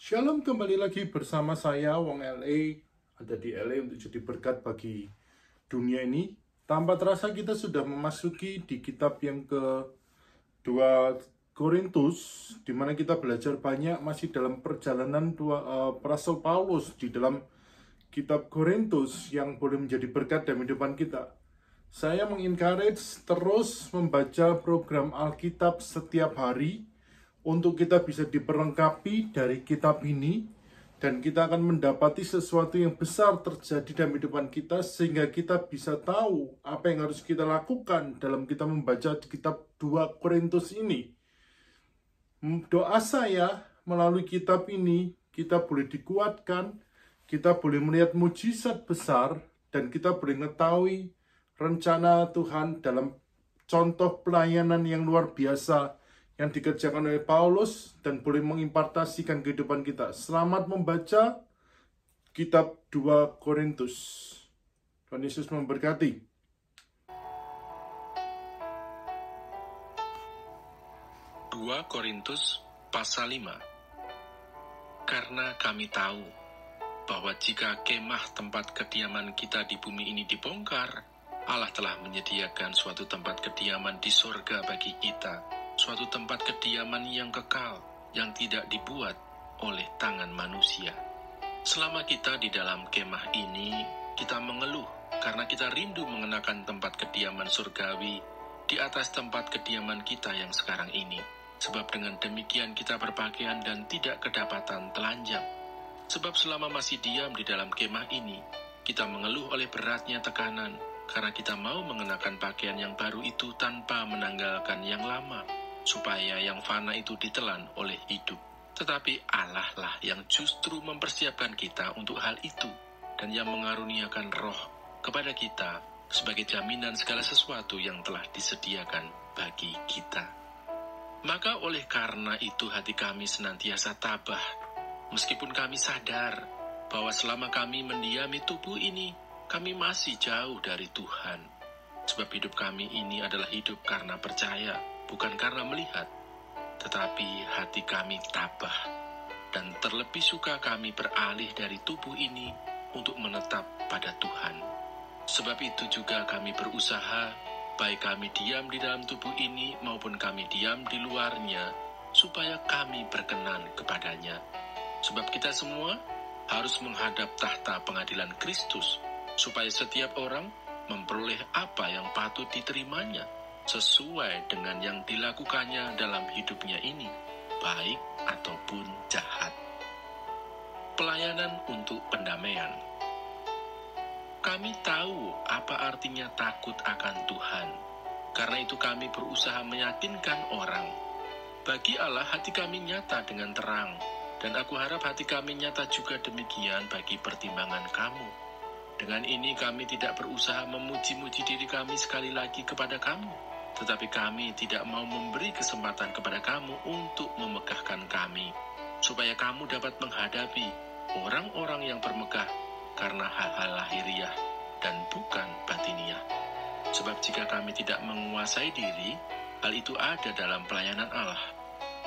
Shalom, kembali lagi bersama saya Wong LA. Ada di LA untuk jadi berkat bagi dunia ini. Tanpa terasa kita sudah memasuki di kitab yang ke-2 Korintus, di mana kita belajar banyak masih dalam perjalanan Rasul Paulus di dalam kitab Korintus yang boleh menjadi berkat dalam kehidupan kita. Saya mengencourage terus membaca program Alkitab setiap hari untuk kita bisa diperlengkapi dari kitab ini, dan kita akan mendapati sesuatu yang besar terjadi dalam kehidupan kita, sehingga kita bisa tahu apa yang harus kita lakukan dalam kita membaca kitab 2 Korintus ini. Doa saya melalui kitab ini, kita boleh dikuatkan, kita boleh melihat mujizat besar, dan kita boleh mengetahui rencana Tuhan dalam contoh pelayanan yang luar biasa yang dikerjakan oleh Paulus dan boleh mengimpartasikan kehidupan kita. Selamat membaca kitab 2 Korintus. Tuhan Yesus memberkati. Korintus pasal 5. Karena kami tahu bahwa jika kemah tempat kediaman kita di bumi ini dibongkar, Allah telah menyediakan suatu tempat kediaman di sorga bagi kita, suatu tempat kediaman yang kekal, yang tidak dibuat oleh tangan manusia. Selama kita di dalam kemah ini, kita mengeluh karena kita rindu mengenakan tempat kediaman surgawi di atas tempat kediaman kita yang sekarang ini. Sebab dengan demikian kita berpakaian dan tidak kedapatan telanjang. Sebab selama masih diam di dalam kemah ini, kita mengeluh oleh beratnya tekanan, karena kita mau mengenakan pakaian yang baru itu tanpa menanggalkan yang lama, supaya yang fana itu ditelan oleh hidup. Tetapi Allah lah yang justru mempersiapkan kita untuk hal itu, dan yang mengaruniakan roh kepada kita sebagai jaminan segala sesuatu yang telah disediakan bagi kita. Maka oleh karena itu hati kami senantiasa tabah, meskipun kami sadar bahwa selama kami mendiami tubuh ini, kami masih jauh dari Tuhan. Sebab hidup kami ini adalah hidup karena percaya, bukan karena melihat. Tetapi hati kami tabah, dan terlebih suka kami beralih dari tubuh ini untuk menetap pada Tuhan. Sebab itu juga kami berusaha, baik kami diam di dalam tubuh ini maupun kami diam di luarnya, supaya kami berkenan kepadanya. Sebab kita semua harus menghadap tahta pengadilan Kristus, supaya setiap orang memperoleh apa yang patut diterimanya, sesuai dengan yang dilakukannya dalam hidupnya ini, baik ataupun jahat. Pelayanan untuk pendamaian. Kami tahu apa artinya takut akan Tuhan. Karena itu kami berusaha meyakinkan orang. Bagi Allah hati kami nyata dengan terang, dan aku harap hati kami nyata juga demikian bagi pertimbangan kamu. Dengan ini kami tidak berusaha memuji-muji diri kami sekali lagi kepada kamu, tetapi kami tidak mau memberi kesempatan kepada kamu untuk memegahkan kami, supaya kamu dapat menghadapi orang-orang yang bermegah karena hal-hal lahiriah dan bukan batiniah. Sebab jika kami tidak menguasai diri, hal itu ada dalam pelayanan Allah.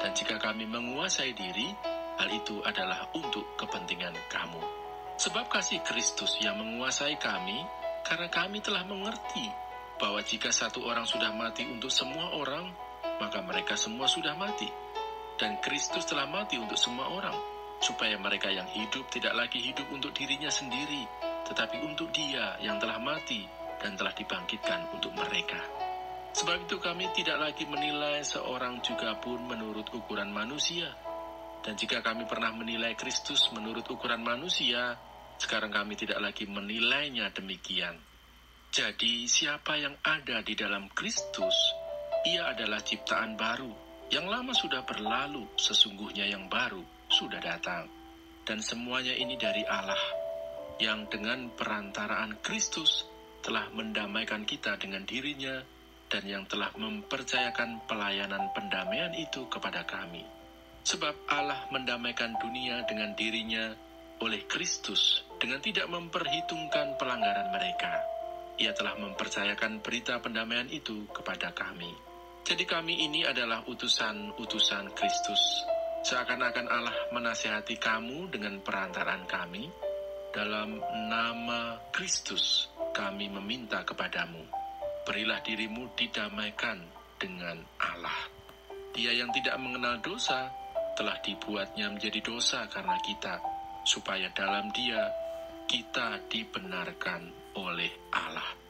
Dan jika kami menguasai diri, hal itu adalah untuk kepentingan kamu. Sebab kasih Kristus yang menguasai kami, karena kami telah mengerti bahwa jika satu orang sudah mati untuk semua orang, maka mereka semua sudah mati. Dan Kristus telah mati untuk semua orang, supaya mereka yang hidup tidak lagi hidup untuk dirinya sendiri, tetapi untuk Dia yang telah mati dan telah dibangkitkan untuk mereka. Sebab itu kami tidak lagi menilai seorang juga pun menurut ukuran manusia. Dan jika kami pernah menilai Kristus menurut ukuran manusia, sekarang kami tidak lagi menilainya demikian. Jadi siapa yang ada di dalam Kristus, ia adalah ciptaan baru. Yang lama sudah berlalu, sesungguhnya yang baru sudah datang. Dan semuanya ini dari Allah, yang dengan perantaraan Kristus telah mendamaikan kita dengan dirinya, dan yang telah mempercayakan pelayanan pendamaian itu kepada kami. Sebab Allah mendamaikan dunia dengan dirinya oleh Kristus, dengan tidak memperhitungkan pelanggaran mereka. Ia telah mempercayakan berita pendamaian itu kepada kami. Jadi kami ini adalah utusan-utusan Kristus, Seakan-akan Allah menasihati kamu dengan perantaraan kami. Dalam nama Kristus kami meminta kepadamu, berilah dirimu didamaikan dengan Allah. Dia yang tidak mengenal dosa telah dibuatnya menjadi dosa karena kita, supaya dalam Dia kita dibenarkan oleh Allah.